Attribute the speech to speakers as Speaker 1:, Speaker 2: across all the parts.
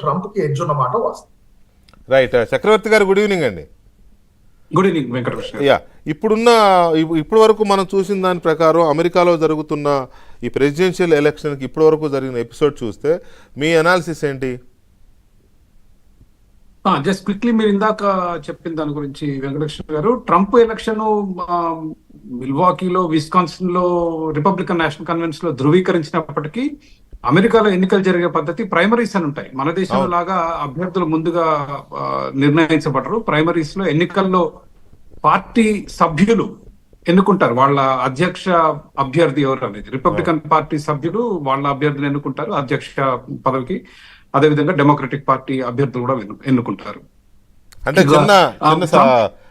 Speaker 1: Trump కి edge ఉన్నమాట వాస్తవం.
Speaker 2: రైట్. చక్రవర్తి గారు గుడ్ ఈవినింగ్ అండి.
Speaker 3: Good evening Venkatakrishna.
Speaker 2: యా, ఇప్పటి వరకు మనం చూసిన దాని ప్రకారం అమెరికాలో జరుగుతున్న ఈ ప్రెసిడెన్షియల్ ఎలక్షన్కి ఇప్పటి వరకు జరిగిన ఎపిసోడ్ చూస్తే మీ అనాలిసిస్ ఏంటి?
Speaker 3: జస్ట్ క్విక్లీ మీరు ఇందాక చెప్పిన దాని గురించి వెంకటకృష్ణ గారు, ట్రంప్ ఎలక్షన్ మిల్వాకీలో, విస్కాన్సిన్ లో రిపబ్లికన్ నేషనల్ కన్వెన్షన్ లో ధృవీకరించినప్పటికీ అమెరికాలో ఎన్నికలు జరిగే పద్ధతి ప్రైమరీస్ అని ఉంటాయి. మన దేశంలో లాగా అభ్యర్థులు ముందుగా నిర్ణయించబడరు. ప్రైమరీస్ లో ఎన్నికల్లో పార్టీ సభ్యులు ఎన్నుకుంటారు వాళ్ళ అధ్యక్ష అభ్యర్థి ఎవరు అనేది. రిపబ్లికన్ పార్టీ సభ్యులు వాళ్ళ అభ్యర్థిని ఎన్నుకుంటారు అధ్యక్ష పదవికి. అదేవిధంగా డెమోక్రటిక్ పార్టీ అభ్యర్థులు కూడా ఎన్నుకుంటారు.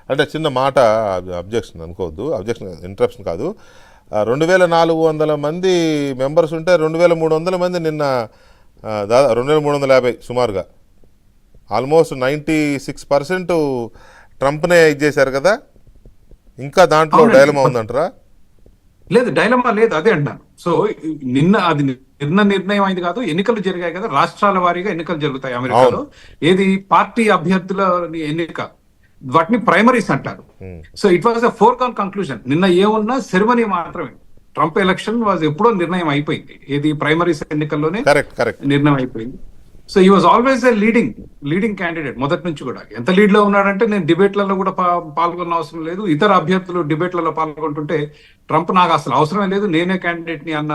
Speaker 2: అంటే చిన్న మాట, అబ్జెక్షన్ అనుకోవద్దు, అబ్జెక్షన్ ఇంటరప్షన్ కాదు. 2400 మంది మెంబర్స్ ఉంటే 2300 మంది నిన్న 2350 సుమారుగా ఆల్మోస్ట్ 96% ట్రంప్నే ఇచ్చేశారు కదా. ఇంకా దాంట్లో డైలమా ఉందంటారా?
Speaker 3: లేదు, డైలమా లేదు, అదే అంటాను. సో నిన్న నిర్ణయం అయింది కాదు, ఎన్నికలు జరిగాయి కదా, రాష్ట్రాల వారీగా ఎన్నికలు జరుగుతాయి అమెరికాలో. ఏది పార్టీ అభ్యర్థుల ఎన్నిక, వాటిని ప్రైమరీస్ అంటారు. So it was a foregone conclusion. నిన్న ఏమున్నా సెరమనీ మాత్రమే. ట్రంప్ ఎలక్షన్ వాజ్ ఎప్పుడో నిర్ణయం అయిపోయింది. ఏది ప్రైమరీస్ ఎన్నికల్లోనే నిర్ణయం అయిపోయింది. సో ఈ was always a leading candidate మొదటి నుంచి కూడా. ఎంత లీడ్ లో ఉన్నాడంటే, నేను డిబేట్లలో కూడా పాల్గొన్న అవసరం లేదు, ఇతర అభ్యర్థులు డిబేట్లలో పాల్గొంటుంటే ట్రంప్ నాకు అసలు అవసరమే లేదు, నేనే క్యాండిడేట్ ని అన్న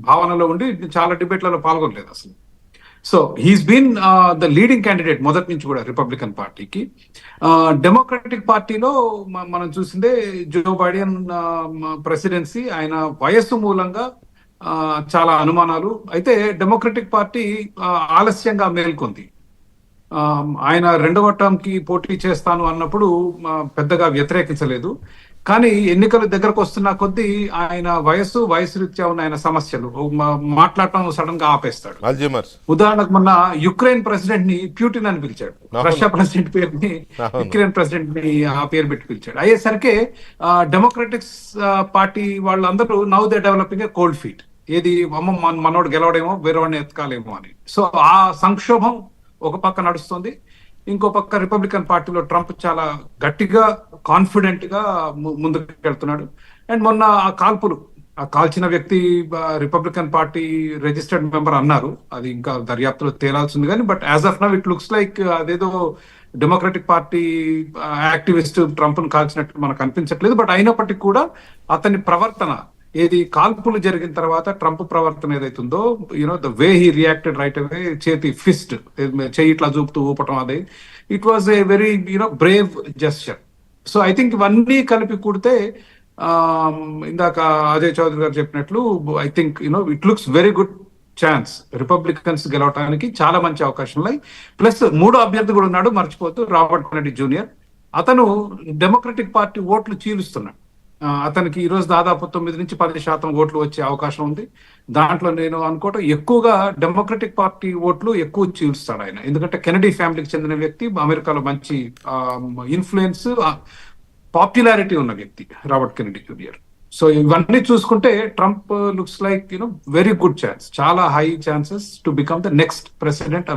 Speaker 3: భావనలో ఉండి చాలా డిబేట్లలో పాల్గొనలేదు అసలు. So he's been the leading candidate మొదటి నుంచి కూడా రిపబ్లికన్ పార్టీకి. డెమోక్రటిక్ పార్టీలో మనం చూసిందే జో బైడెన్ ప్రెసిడెన్సీ, ఆయన వయస్సు మూలంగా చాలా అనుమానాలు. అయితే డెమోక్రటిక్ పార్టీ ఆలస్యంగా మేల్కొంది. ఆయన రెండవ టర్మ్ కి పోటీ చేస్తాను అన్నప్పుడు పెద్దగా వ్యతిరేకించలేదు. కానీ ఎన్నికలు దగ్గరకు వస్తున్న కొద్దీ ఆయన వయసు రీత్యా ఉన్న ఆయన సమస్యలు మాట్లాడటం సడన్ గా ఆపేస్తాడు. ఉదాహరణకు మొన్న యుక్రెయిన్ ప్రెసిడెంట్ ని ప్యూటిన్ అని పిలిచాడు. రష్యా ప్రెసిడెంట్ పేరుని యుక్రెయిన్ ప్రెసిడెంట్ ని ఆ పేరు పెట్టి పిలిచాడు. అయ్యేసరికి డెమోక్రటిక్స్ పార్టీ వాళ్ళందరూ now they developing a cold feet. ఏది మనోడు గెలవడేమో, వేరేవాడిని ఎత్తుకాలేమో అని. సో ఆ సంక్షోభం ఒక పక్క నడుస్తుంది. ఇంకో పక్క రిపబ్లికన్ పార్టీలో ట్రంప్ చాలా గట్టిగా కాన్ఫిడెంట్ గా ముందుకు వెళ్తున్నాడు. అండ్ మొన్న ఆ కాల్చిన వ్యక్తి రిపబ్లికన్ పార్టీ రిజిస్టర్డ్ మెంబర్ అన్నారు. అది ఇంకా దర్యాప్తులో తేలాల్సింది కానీ, but as of now it looks like అదేదో డెమోక్రటిక్ పార్టీ యాక్టివిస్ట్ ట్రంప్ ను కాల్చినట్టు మనకు అనిపించట్లేదు. బట్ అయినప్పటికీ కూడా అతని ప్రవర్తన, ఏది కాల్పులు జరిగిన తర్వాత ట్రంప్ ప్రవర్తన ఏదైతుందో, the way he reacted right away, చెయ్యి ఇట్లా చూపుతూ ఊపటం, అదే it was a very brave gesture. So I think ఇవన్నీ కలిపి కూడితే ఇందాక అజయ్ చౌదరి గారు చెప్పినట్లు, I think it looks very good chance Republicans గెలవటానికి. చాలా మంచి అవకాశం ఉన్నాయి. ప్లస్ మూడో అభ్యర్థి కూడా ఉన్నాడు, మర్చిపోతూ, రాబర్ట్ కెనడీ జూనియర్. అతను డెమోక్రటిక్ పార్టీ ఓట్లు చీలుస్తున్నాడు. అతనికి ఈరోజు దాదాపు 9-10% ఓట్లు వచ్చే అవకాశం ఉంది. దాంట్లో నేను అనుకోవటం ఎక్కువగా డెమోక్రటిక్ పార్టీ ఓట్లు ఎక్కువ చీల్స్తాడు ఆయన. ఎందుకంటే కెనడీ ఫ్యామిలీకి చెందిన వ్యక్తి, అమెరికాలో మంచి ఇన్ఫ్లుయెన్స్, పాపులారిటీ ఉన్న వ్యక్తి రాబర్ట్ కెనడీ జూనియర్. సో ఇవన్నీ చూసుకుంటే Trump looks like very good chance, చాలా high chances to become the next president